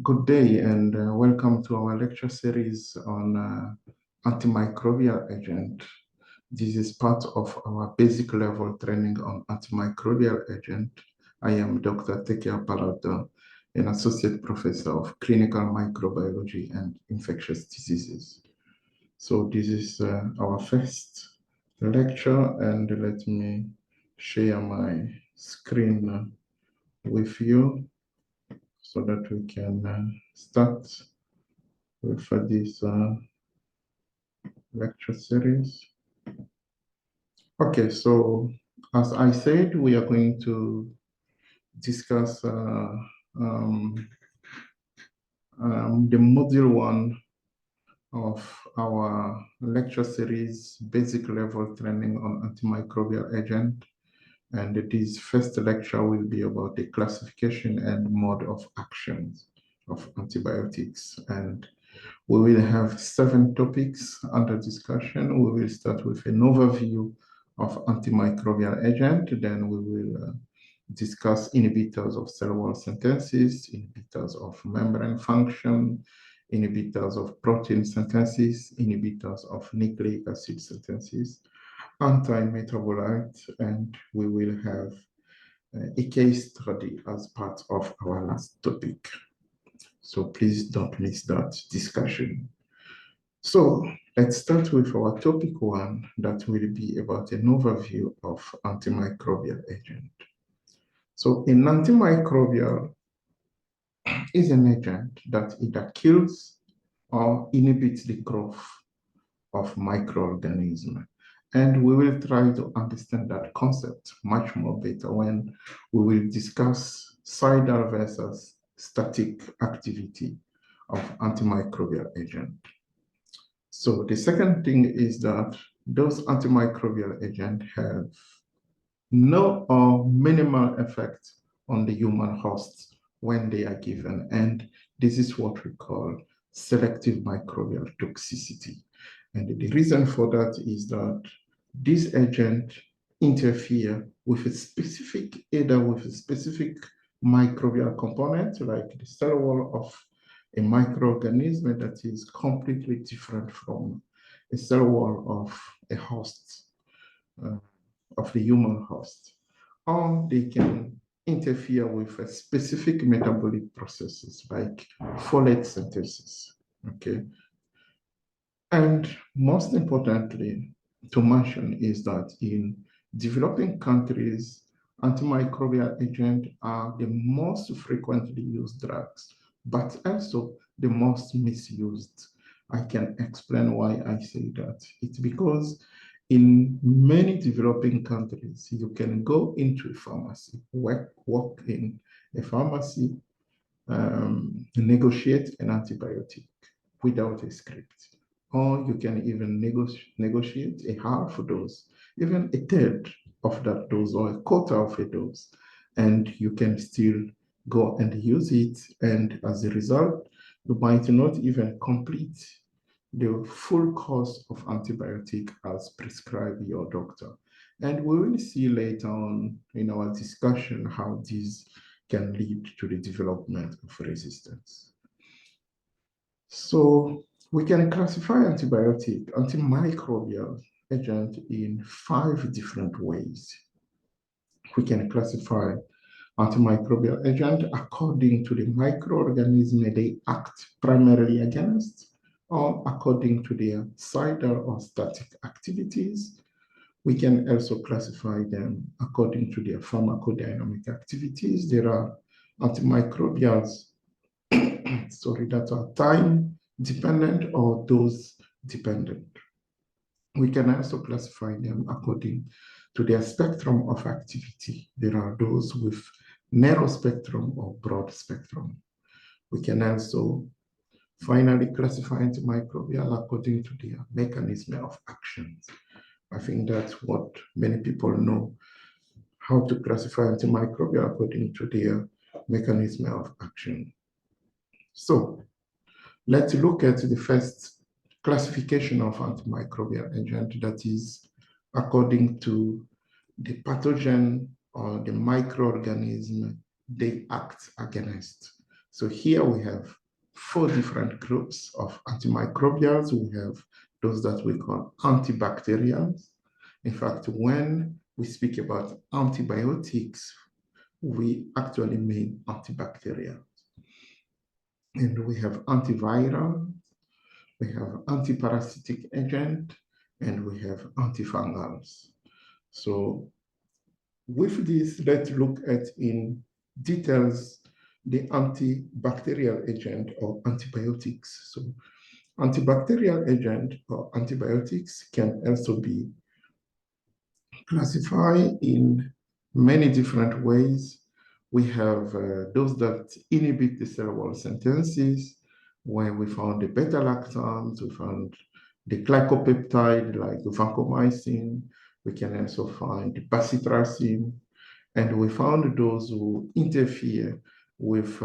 Good day and welcome to our lecture series on antimicrobial agent. This is part of our basic level training on antimicrobial agent. I am Dr. Apalata, an associate professor of clinical microbiology and infectious diseases. So this is our first lecture, and let me share my screen with you so that we can start with this lecture series. Okay, so as I said, we are going to discuss the module 1 of our lecture series, basic level training on antimicrobial agent. And this first lecture will be about the classification and mode of actions of antibiotics. And we will have 7 topics under discussion. We will start with an overview of antimicrobial agent. Then we will discuss inhibitors of cell wall synthesis, inhibitors of membrane function, inhibitors of protein synthesis, inhibitors of nucleic acid synthesis, anti-metabolites, and we will have a case study as part of our last topic. So please don't miss that discussion. So let's start with our topic 1 that will be about an overview of antimicrobial agent. So an antimicrobial is an agent that either kills or inhibits the growth of microorganisms. And we will try to understand that concept much more better when we will discuss cidal versus static activity of antimicrobial agent. So the second thing is that those antimicrobial agents have no or minimal effect on the human host when they are given. And this is what we call selective microbial toxicity. And the reason for that is that this agent interfere with a specific, either with a specific microbial component, like the cell wall of a microorganism that is completely different from a cell wall of a host, of the human host, or they can interfere with a specific metabolic processes like folate synthesis, okay? And most importantly to mention is that in developing countries, antimicrobial agents are the most frequently used drugs, but also the most misused. I can explain why I say that. It's because in many developing countries, you can go into a pharmacy, work in a pharmacy, negotiate an antibiotic without a script. Or you can even negotiate a half dose, even a third of that dose or a quarter of a dose, and you can still go and use it. And as a result, you might not even complete the full course of antibiotic as prescribed your doctor. And we will see later on in our discussion how this can lead to the development of resistance. So we can classify antimicrobial agent in 5 different ways. We can classify antimicrobial agent according to the microorganism they act primarily against, or according to their cidal or static activities. We can also classify them according to their pharmacodynamic activities. There are antimicrobials that are time dependent or dose dependent. We can also classify them according to their spectrum of activity. There are those with narrow spectrum or broad spectrum. We can also finally classify antimicrobial according to their mechanism of action. I think that's what many people know, how to classify antimicrobial according to their mechanism of action. So let's look at the first classification of antimicrobial agent, that is according to the pathogen or the microorganism they act against. So here we have 4 different groups of antimicrobials. We have those that we call antibacterials. In fact, when we speak about antibiotics, we actually mean antibacterial. And we have antiviral, we have antiparasitic agent, and we have antifungals. So with this, let's look at in details the antibacterial agent or antibiotics. So antibacterial agent or antibiotics can also be classified in many different ways. We have those that inhibit the cell wall synthesis, where we found the beta-lactams, we found the glycopeptide like vancomycin. We can also find the bacitracin, and we found those who interfere with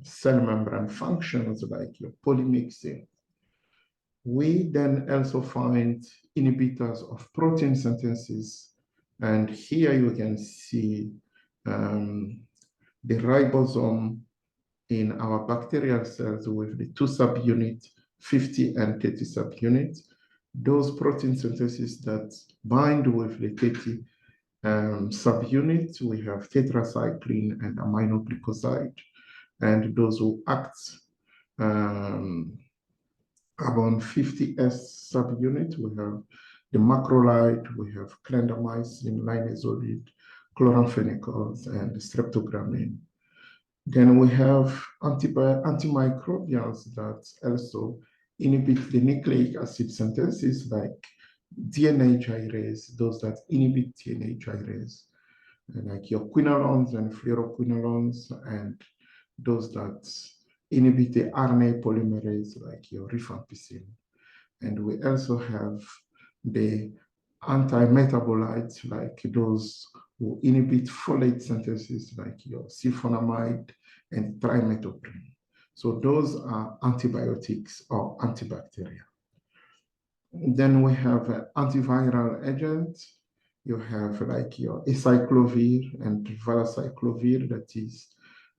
cell membrane functions like your polymyxin. We then also find inhibitors of protein synthesis. And here you can see the ribosome in our bacterial cells with the 2 subunits, 50 and 30 subunits. Those protein synthesis that bind with the 30 subunits, we have tetracycline and aminoglycoside. And those who act about 50S subunit, we have the macrolide, we have clindamycin, linezolid, chloramphenicol, and streptogramine. Then we have antimicrobials that also inhibit the nucleic acid synthesis, like DNA gyrase, those that inhibit DNA gyrase, like your quinolones and fluoroquinolones, and those that inhibit the RNA polymerase, like your rifampicin. And we also have the anti-metabolites, like those who inhibit folate synthesis, like your sulfonamide and trimethoprim. So those are antibiotics or antibacterial. Then we have antiviral agents. You have like your acyclovir and valacyclovir, that is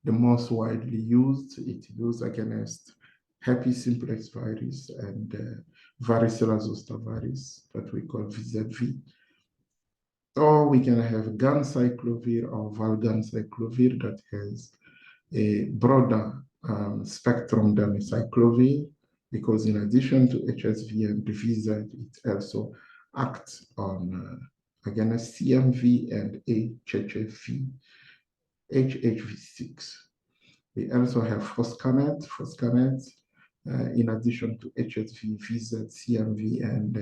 the most widely used. It's used against herpes simplex virus and varicella zoster virus that we call VZV. Or we can have ganciclovir or valganciclovir that has a broader spectrum than acyclovir, because in addition to HSV and VZ, it also acts on against CMV and HHV6. We also have foscarnet. In addition to HSV, VZ, CMV, and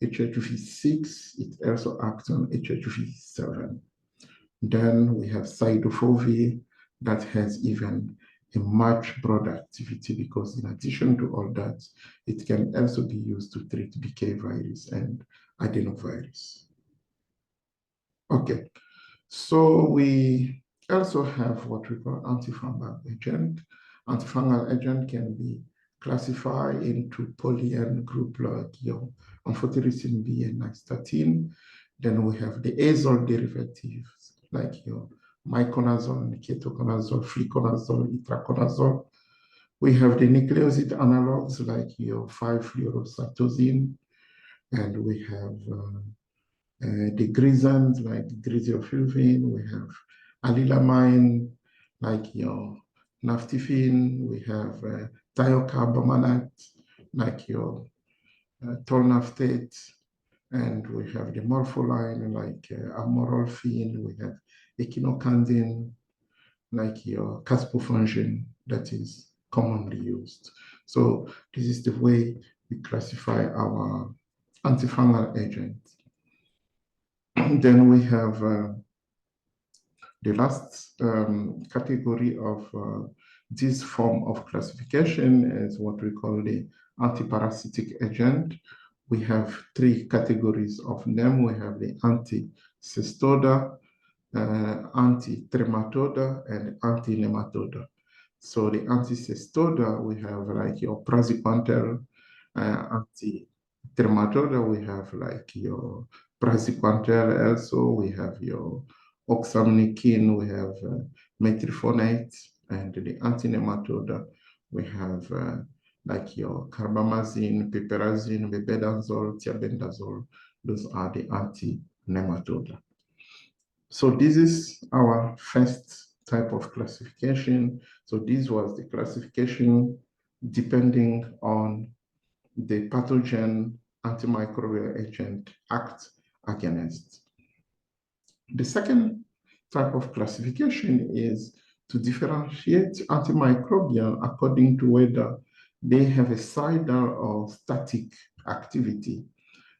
HHV6, it also acts on HHV7. Then we have cidofovir that has even a much broader activity, because in addition to all that, it can also be used to treat BK virus and adenovirus. Okay, so we also have what we call antifungal agent. Antifungal agent can be classified into poly-N group like your amphotericin B and nystatin. Then we have the azole derivatives like your miconazole, ketoconazole, fluconazole, itraconazole. We have the nucleoside analogs like your 5-fluorocytosine, and we have the grisans like griseofulvin. We have allylamine like your naftifin. We have thiocarbamate like your tolnaftate. And we have the morpholine like amorolfine. We have echinocandin like your caspofungin that is commonly used. So this is the way we classify our antifungal agents. Then we have the last category of this form of classification is what we call the antiparasitic agent. We have 3 categories of them. We have the anti-cestoda, anti-trematoda, and anti-nematoda. So the anti-cestoda, we have like your praziquantel. Anti-trematoda, we have like your praziquantel also. We have your oxamnikin, we have metrifonate. And the anti-nematode, we have like your carbamazine, piperazine, mebendazole, thiabendazole. Those are the anti-nematode. So this is our first type of classification. So this was the classification depending on the pathogen antimicrobial agent act against. The second type of classification is to differentiate antimicrobial according to whether they have a cidal or static activity.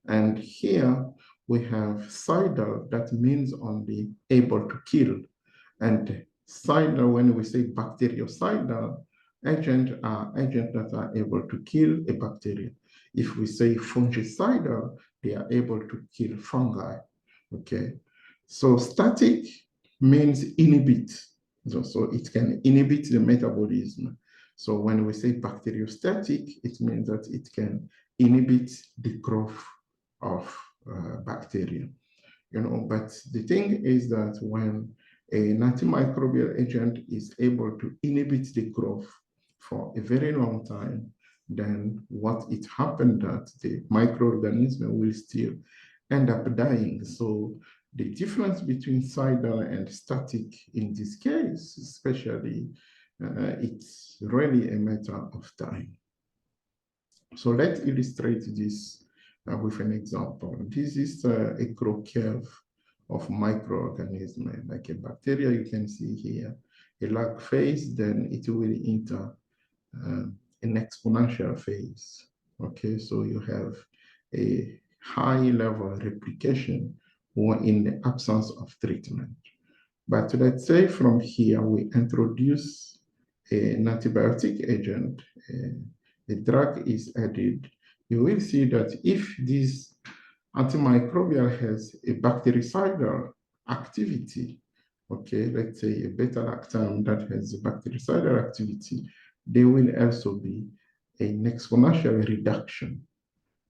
And here we have cidal, that means only able to kill. And cidal, when we say bactericidal, agents are agents that are able to kill a bacteria. If we say fungicidal, they are able to kill fungi. Okay, so static means inhibit. So it can inhibit the metabolism. So when we say bacteriostatic, it means that it can inhibit the growth of bacteria. But the thing is that when an antimicrobial agent is able to inhibit the growth for a very long time, then what it happened that the microorganism will still end up dying. So the difference between cidal and static in this case, especially, it's really a matter of time. So let's illustrate this with an example. This is a growth curve of microorganism, like a bacteria you can see here. A lag phase, then it will enter an exponential phase. Okay, so you have a high level replication in the absence of treatment. But let's say from here we introduce an antibiotic agent, a drug is added, you will see that if this antimicrobial has a bactericidal activity, okay, let's say a beta-lactam that has a bactericidal activity, there will also be an exponential reduction,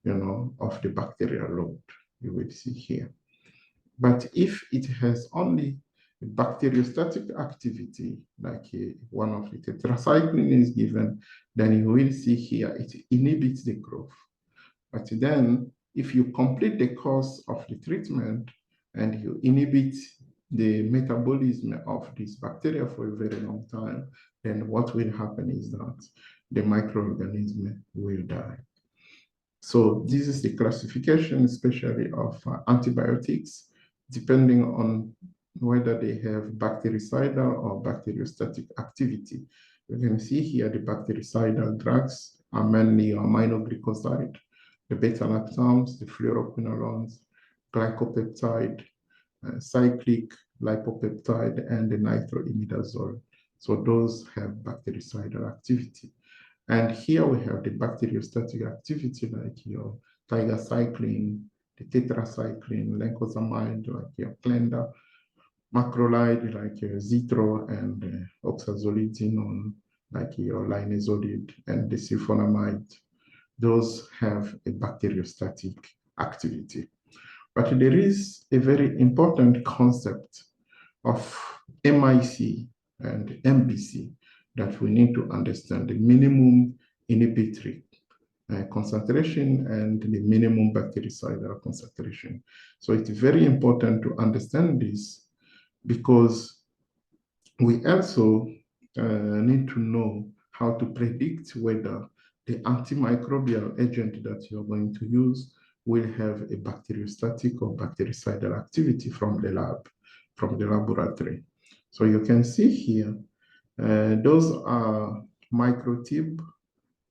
of the bacterial load, you will see here. But if it has only bacteriostatic activity, like one of the tetracycline is given, then you will see here it inhibits the growth. But then if you complete the course of the treatment and you inhibit the metabolism of this bacteria for a very long time, then what will happen is that the microorganism will die. So this is the classification, especially of antibiotics, depending on whether they have bactericidal or bacteriostatic activity. You can see here the bactericidal drugs are mainly aminoglycoside, the beta-lactams, the fluoroquinolones, glycopeptide, cyclic lipopeptide, and the nitroimidazole. So those have bactericidal activity. And here we have the bacteriostatic activity like your tigecycline, the tetracycline, lencosamide like your Clenda, macrolide like your Zitro, and oxazolidinone like your linezolid, and the sulfonamide. Those have a bacteriostatic activity. But there is a very important concept of MIC and MBC that we need to understand: the minimum inhibitory concentration and the minimum bactericidal concentration. So it's very important to understand this, because we also need to know how to predict whether the antimicrobial agent that you're going to use will have a bacteriostatic or bactericidal activity from the lab, from the laboratory. So you can see here, those are microtube.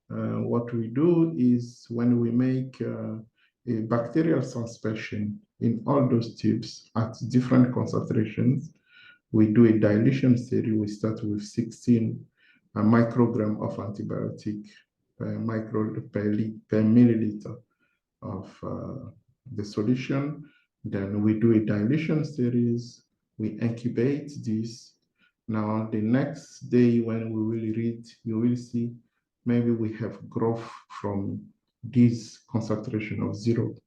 What we do is when we make a bacterial suspension in all those tubes at different concentrations, we do a dilution study. We start with 16 microgram of antibiotic per milliliter of the solution. Then we do a dilution series. We incubate this. Now, the next day when we will read, you will see maybe we have growth from this concentration of 0.06,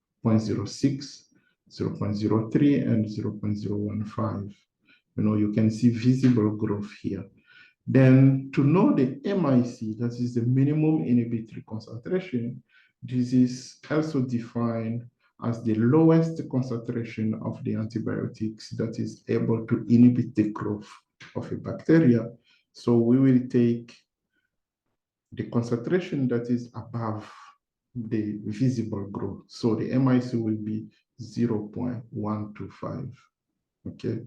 0.03, and 0.015. You can see visible growth here. Then to know the MIC, that is the minimum inhibitory concentration, this is also defined as the lowest concentration of the antibiotics that is able to inhibit the growth of a bacteria. So we will take the concentration that is above the visible growth. So the MIC will be 0.125, okay?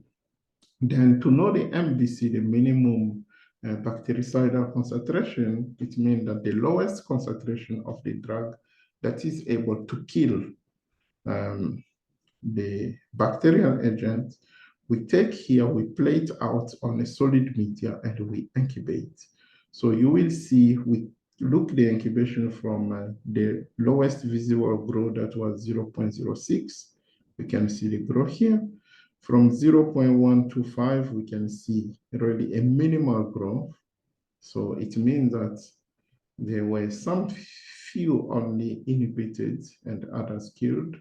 Then to know the MBC, the minimum bactericidal concentration, it means that the lowest concentration of the drug that is able to kill the bacterial agent, we take here, we plate out on a solid media and we incubate. So you will see, we look the incubation from the lowest visible growth that was 0.06. We can see the growth here. From 0.125, we can see really a minimal growth. So it means that there were some few only inhibited and others killed.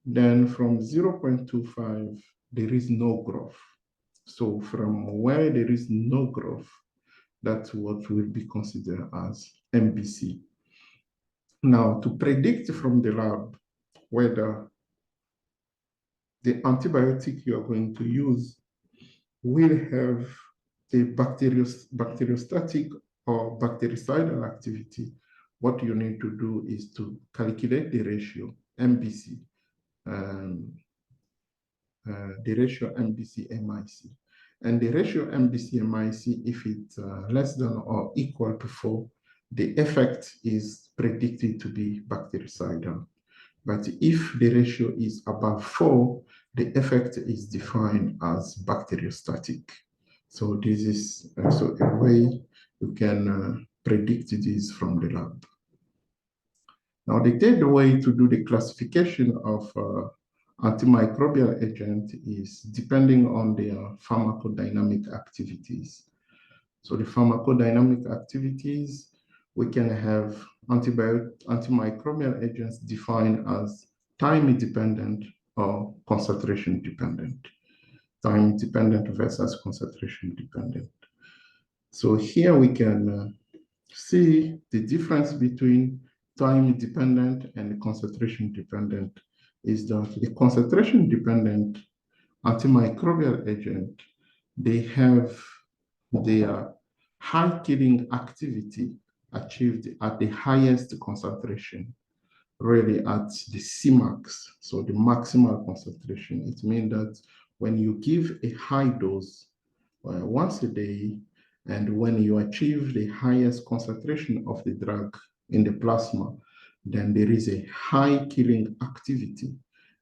Then from 0.25, there is no growth. So from where there is no growth, that's what will be considered as MBC. Now, to predict from the lab whether the antibiotic you are going to use will have a bacteriostatic or bactericidal activity, what you need to do is to calculate the ratio MBC, the ratio MBC-MIC. And the ratio MBC-MIC, if it's less than or equal to 4, the effect is predicted to be bactericidal. But if the ratio is above 4, the effect is defined as bacteriostatic. So this is also a way you can predict this from the lab. Now, the third way to do the classification of antimicrobial agent is depending on their pharmacodynamic activities. So the pharmacodynamic activities, we can have antimicrobial agents defined as time-dependent or concentration-dependent. Time-dependent versus concentration-dependent. So here we can see the difference between time-dependent and concentration-dependent is that the concentration-dependent antimicrobial agent, they have their high killing activity achieved at the highest concentration, really at the Cmax, so the maximal concentration. It means that when you give a high dose once a day, and when you achieve the highest concentration of the drug in the plasma, then there is a high killing activity.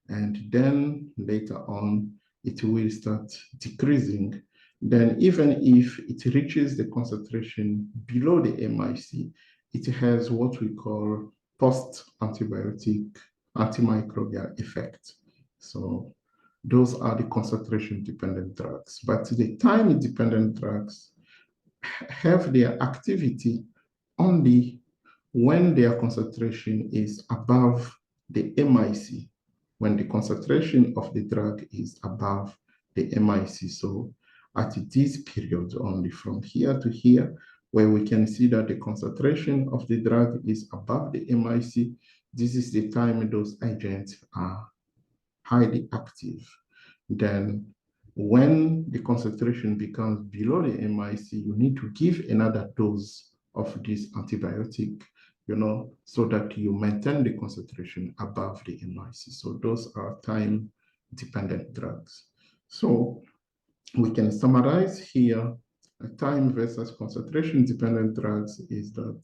And then later on, it will start decreasing. Then even if it reaches the concentration below the MIC, it has what we call post-antibiotic antimicrobial effect. So those are the concentration-dependent drugs. But the time-dependent drugs have their activity only when their concentration is above the MIC, when the concentration of the drug is above the MIC. So at this period only, from here to here, where we can see that the concentration of the drug is above the MIC, this is the time those agents are highly active. Then when the concentration becomes below the MIC, you need to give another dose of this antibiotic, so that you maintain the concentration above the MIC. So those are time-dependent drugs. So we can summarize here, time versus concentration-dependent drugs is that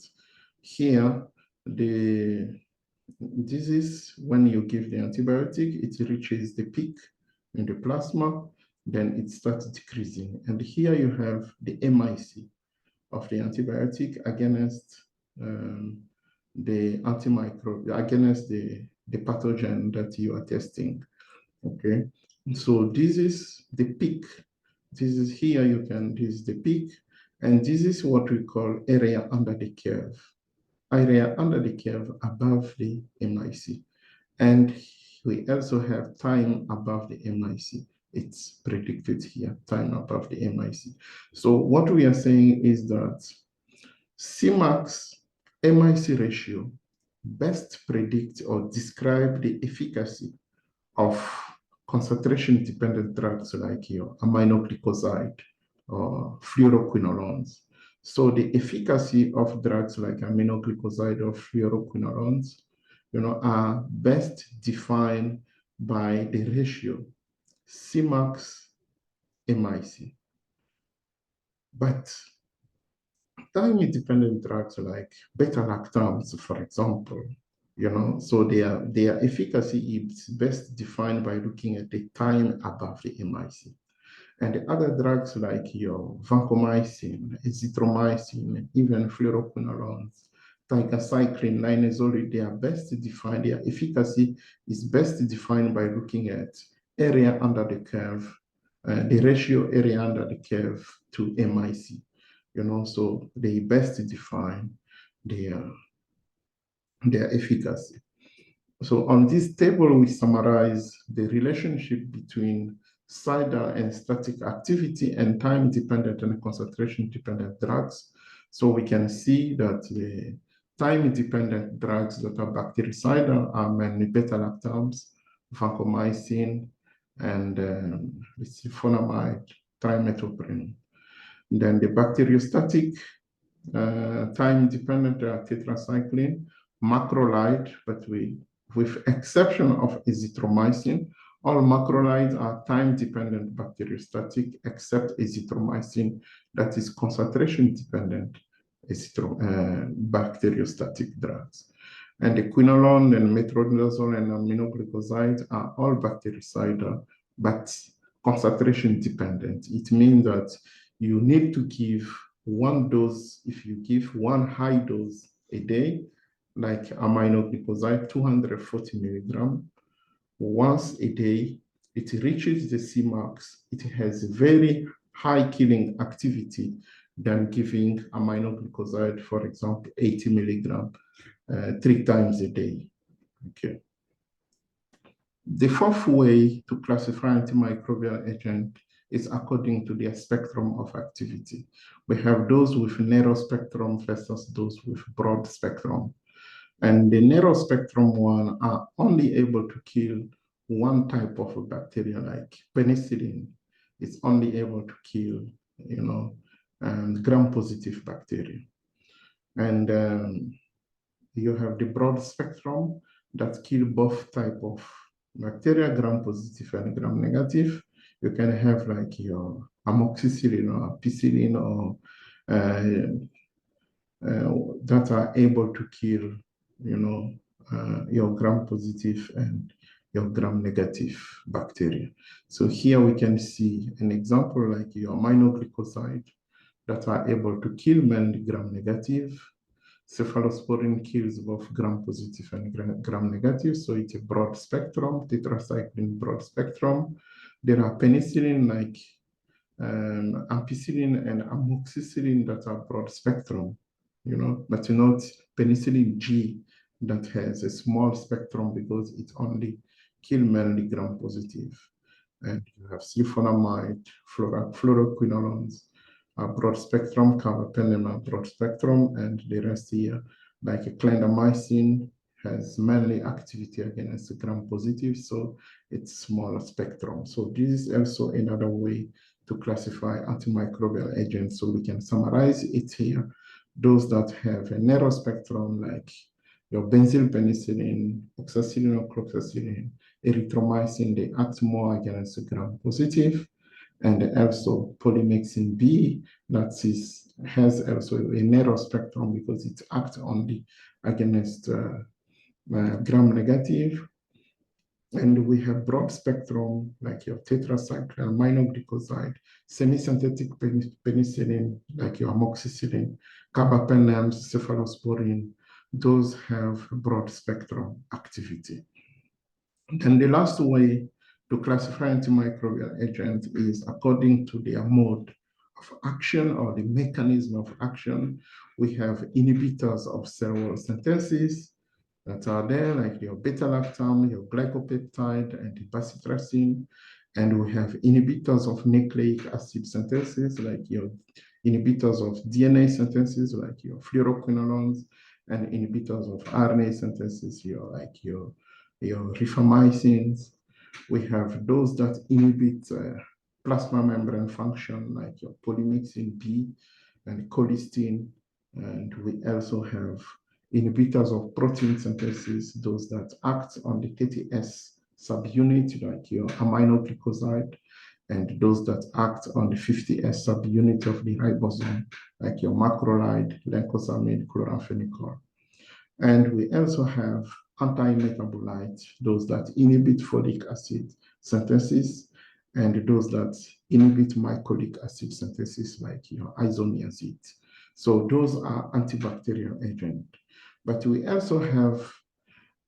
here, this is when you give the antibiotic, it reaches the peak in the plasma, then it starts decreasing. And here you have the MIC of the antibiotic against the antimicrobial, against the pathogen that you are testing. Okay, so this is the peak. This is here, this is the peak, and this is what we call area under the curve. Area under the curve above the MIC. And we also have time above the MIC. It's predicted here, time above the MIC. So what we are saying is that Cmax MIC ratio best predict or describe the efficacy of concentration-dependent drugs like your aminoglycoside or fluoroquinolones. So the efficacy of drugs like aminoglycoside or fluoroquinolones, are best defined by the ratio Cmax MIC. But time-independent drugs like beta-lactams, for example, so their efficacy is best defined by looking at the time above the MIC. And the other drugs like your vancomycin, azithromycin, even fluoroquinolones, tigecycline, linezolid, they are best defined, their efficacy is best defined by looking at area under the curve, the ratio area under the curve to MIC. So they best define their efficacy. So on this table, we summarize the relationship between CIDR and static activity and time-dependent and concentration-dependent drugs. So we can see that the time-dependent drugs that are bactericidal are mainly beta-lactams, vancomycin, and ritonamide, trimethoprim. Then the bacteriostatic time-dependent tetracycline, macrolide, but with exception of azithromycin, all macrolides are time-dependent bacteriostatic except azithromycin, that is concentration-dependent bacteriostatic drugs. And the quinolone and metronidazole and aminoglycoside are all bactericidal, but concentration-dependent. It means that you need to give one dose. If you give one high dose a day, like aminoglycoside, 240 milligram, once a day, it reaches the Cmax. It has very high killing activity than giving aminoglycoside, for example, 80 milligram, 3 times a day. Okay. The fourth way to classify antimicrobial agent is according to their spectrum of activity. We have those with narrow spectrum versus those with broad spectrum. And the narrow spectrum one are only able to kill one type of bacteria, like penicillin. It's only able to kill, gram-positive bacteria. And you have the broad spectrum that kill both type of bacteria, gram-positive and gram-negative. You can have like your amoxicillin or ampicillin or that are able to kill, your gram-positive and your gram-negative bacteria. So here we can see an example like your aminoglycoside that are able to kill mainly gram-negative. Cephalosporin kills both gram-positive and gram-negative, so it's a broad spectrum, tetracycline broad spectrum. There are penicillin like ampicillin and amoxicillin that are broad spectrum, but not penicillin G that has a small spectrum because it only kills mainly gram-positive. And you have sulfonamide, fluoroquinolones, broad spectrum, carbapenem, broad spectrum, and the rest here, like clindamycin, has mainly activity against gram-positive, so it's smaller spectrum. So this is also another way to classify antimicrobial agents. So we can summarize it here. Those that have a narrow spectrum, like your benzyl penicillin, oxacillin or cloxacillin, erythromycin, they act more against gram-positive. And also polymyxin B, that has also a narrow spectrum because it acts only against gram-negative. And we have broad spectrum, like your tetracycline, aminoglycoside, semi-synthetic penicillin, like your amoxicillin, carbapenem, cephalosporin. Those have broad spectrum activity. And the last way to classify antimicrobial agents is according to their mode of action or the mechanism of action. We have inhibitors of cell wall synthesis that are there, like your beta-lactam, your glycopeptide, and the bacitracin. And we have inhibitors of nucleic acid synthesis, like your inhibitors of DNA synthesis, like your fluoroquinolones, and inhibitors of RNA synthesis, like your rifamycins. We have those that inhibit plasma membrane function, like your polymyxin B and colistin. And we also have inhibitors of protein synthesis, those that act on the 30S subunit, like your aminoglycoside, and those that act on the 50S subunit of the ribosome, like your macrolide, glycosamine, chloramphenicol. And we also have anti-metabolites, those that inhibit folic acid synthesis, and those that inhibit mycolic acid synthesis, like your isoniazid. So those are antibacterial agents. But we also have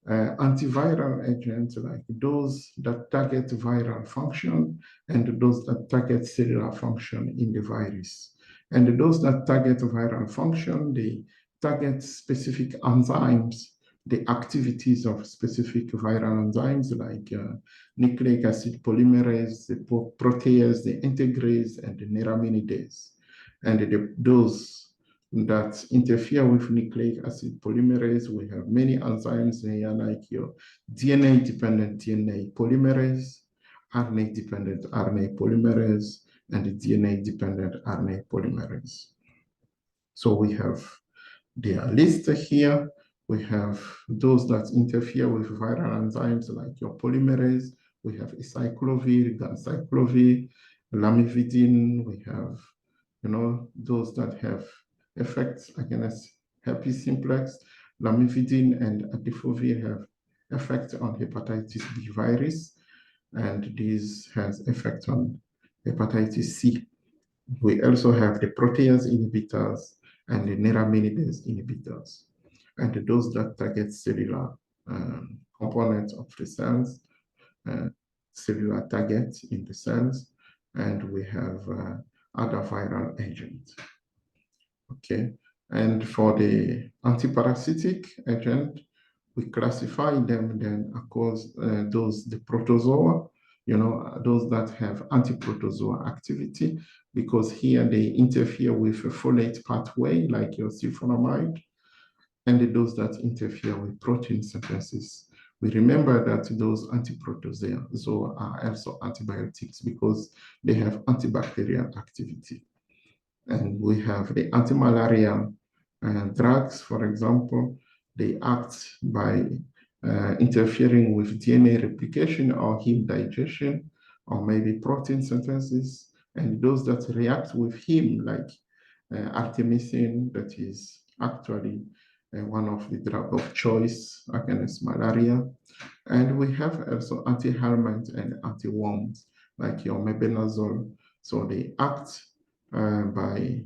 antiviral agents, like those that target viral function and those that target cellular function in the virus. And those that target viral function, they target specific enzymes, the activities of specific viral enzymes like nucleic acid polymerase, the protease, the integrase, and the neuraminidase. And those that interfere with nucleic acid polymerase, we have many enzymes here, like your DNA-dependent DNA polymerase, RNA-dependent RNA polymerase, and DNA-dependent RNA polymerase. So we have their list here. We have those that interfere with viral enzymes like your polymerase. We have acyclovir, ganciclovir, lamivudine. We have, those that have effects against herpes simplex. Lamivudine and adifovir have effect on hepatitis B virus, and this has effect on hepatitis C. We also have the protease inhibitors and the neuraminidase inhibitors, and those that target cellular components of the cells, cellular targets in the cells, and we have other viral agents. Okay, and for the antiparasitic agent, we classify them then across the protozoa, those that have antiprotozoa activity, because here they interfere with a folate pathway like your sulfonamide, and those that interfere with protein synthesis. We remember that those antiprotozoa are also antibiotics because they have antibacterial activity. And we have the antimalarial drugs, for example. They act by interfering with DNA replication or heme digestion, or maybe protein synthesis. And those that react with heme, like artemisinin, that is actually one of the drugs of choice against malaria. And we have also anti-helminth and anti-worms, like your mebendazole. So they act by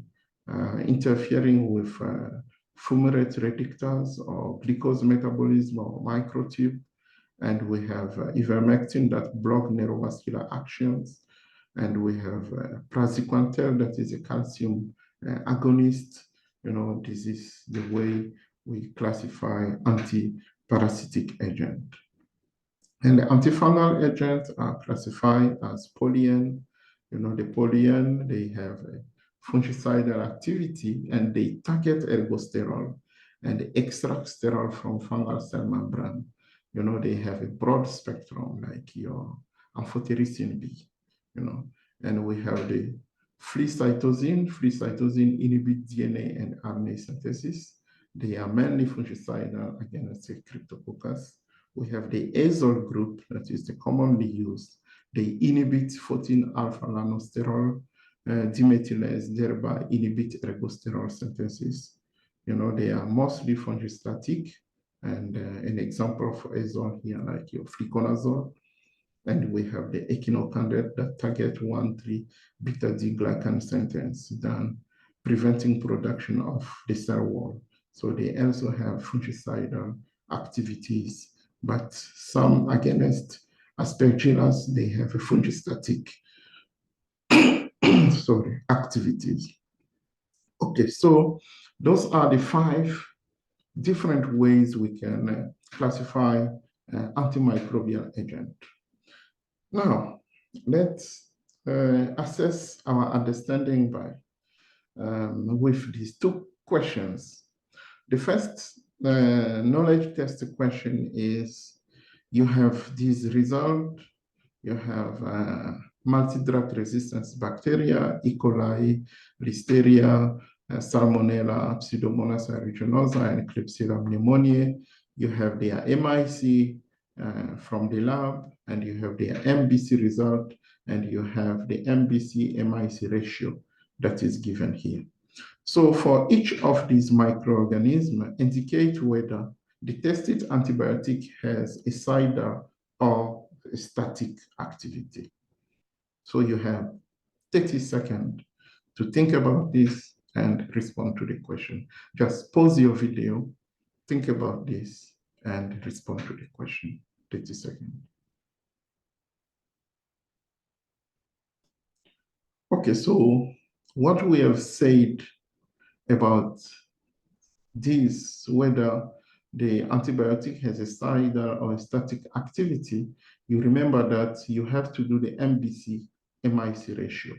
interfering with fumarate reductase or glucose metabolism or microtube. And we have ivermectin that block neurovascular actions. And we have praziquantel, that is a calcium agonist. This is the way we classify antiparasitic agent. And the antifungal agents are classified as polyen. The polyen, they have a fungicidal activity, and they target ergosterol and extract sterol from fungal cell membrane. They have a broad spectrum, like your amphotericin B, And we have the free cytosine. Free cytosine inhibit DNA and RNA synthesis. They are mainly fungicidal against Cryptococcus. We have the azole group, that is the commonly used. They inhibit 14-alpha-lanosterol demethylase, thereby inhibit ergosterol synthesis. They are mostly fungistatic, and an example of azole here, like your fluconazole. And we have the echinocandide that target 1,3-beta-D-glycan synthase, then preventing production of the cell wall. So they also have fungicidal activities, but some against Aspergillus, they have a fungistatic activities. Okay, so those are the 5 different ways we can classify antimicrobial agent. Now, let's assess our understanding by with these two questions. The first knowledge test question is, you have this result, you have multi-drug resistance bacteria, E. coli, Listeria, Salmonella, Pseudomonas aeruginosa, and Klebsiella pneumoniae. You have their MIC from the lab, and you have their MBC result, and you have the MBC-MIC ratio that is given here. So for each of these microorganisms, indicate whether the tested antibiotic has a cidal or a static activity. So you have 30 seconds to think about this and respond to the question. Just pause your video, think about this, and respond to the question. 30 seconds. Okay, so what we have said about this, whether the antibiotic has a cidal or a static activity, you remember that you have to do the MBC-MIC ratio.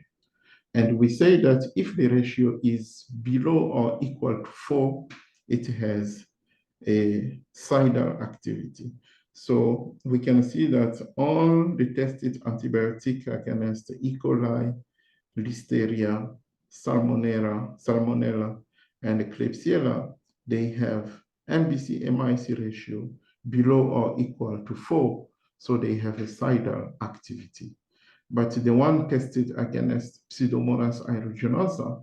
And we say that if the ratio is below or equal to 4, it has a cidal activity. So we can see that all the tested antibiotic against E. coli, Listeria, Salmonella, and Klebsiella, they have MBC-MIC ratio below or equal to 4, so they have a cidal activity. But the one tested against Pseudomonas aeruginosa,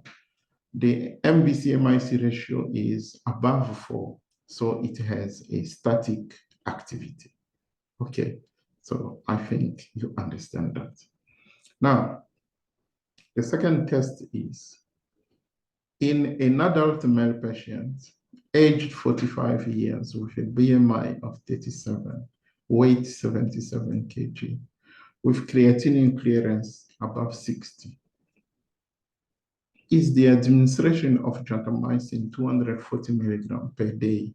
the MBC-MIC ratio is above 4, so it has a static activity. Okay, so I think you understand that. Now, the second test is, in an adult male patient, aged 45 years with a BMI of 37, weight 77 kg, with creatinine clearance above 60, is the administration of gentamicin 240 milligram per day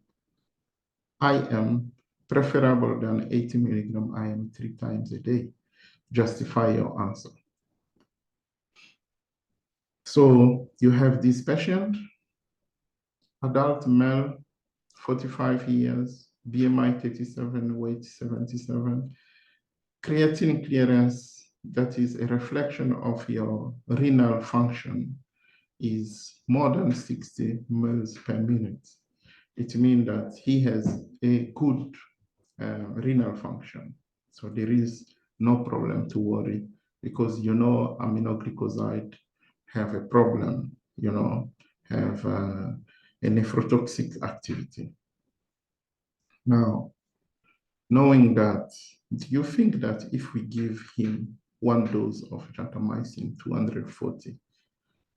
IM preferable than 80 milligram IM 3 times a day? Justify your answer. So you have this patient, adult male, 45 years, BMI 37, weight 77, creatinine clearance, that is a reflection of your renal function, is more than 60 mL per minute. It means that he has a good renal function. So there is no problem to worry, because aminoglycoside have a problem, have a nephrotoxic activity. Now, knowing that, do you think that if we give him one dose of gentamicin 240,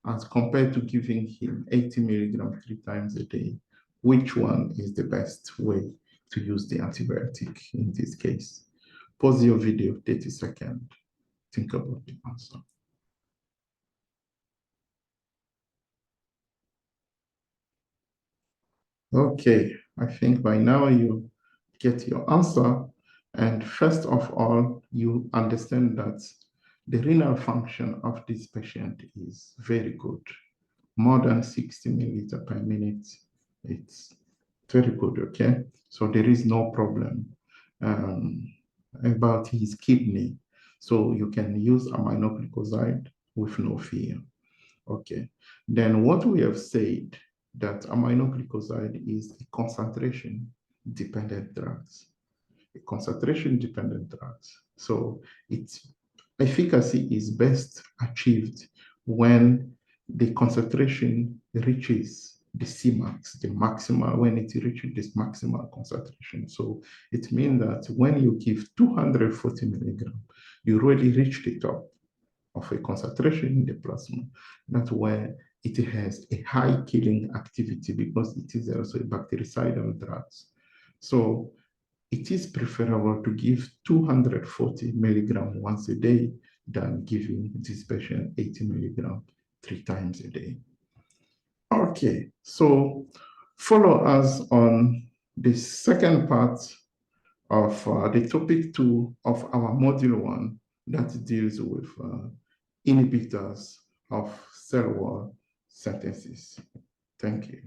as compared to giving him 80 milligrams 3 times a day, which one is the best way to use the antibiotic in this case? Pause your video 30 seconds. Think about the answer. Okay, I think by now you get your answer. And first of all, you understand that the renal function of this patient is very good. More than 60 milliliter per minute. It's very good, okay? So there is no problem about his kidney. So you can use aminoglycoside with no fear. Okay. Then what we have said, that aminoglycoside is a concentration-dependent drugs. A concentration-dependent drugs. So its efficacy is best achieved when the concentration reaches the Cmax, the maximal, when it reaches this maximal concentration. So it means that when you give 240 milligrams, you already reach the top of a concentration in the plasma. That's where it has a high killing activity, because it is also a bactericidal drug. So it is preferable to give 240 milligrams once a day than giving this patient 80 milligrams 3 times a day. Okay, so follow us on the second part of the topic 2 of our module 1, that deals with inhibitors of cell wall synthesis. Thank you.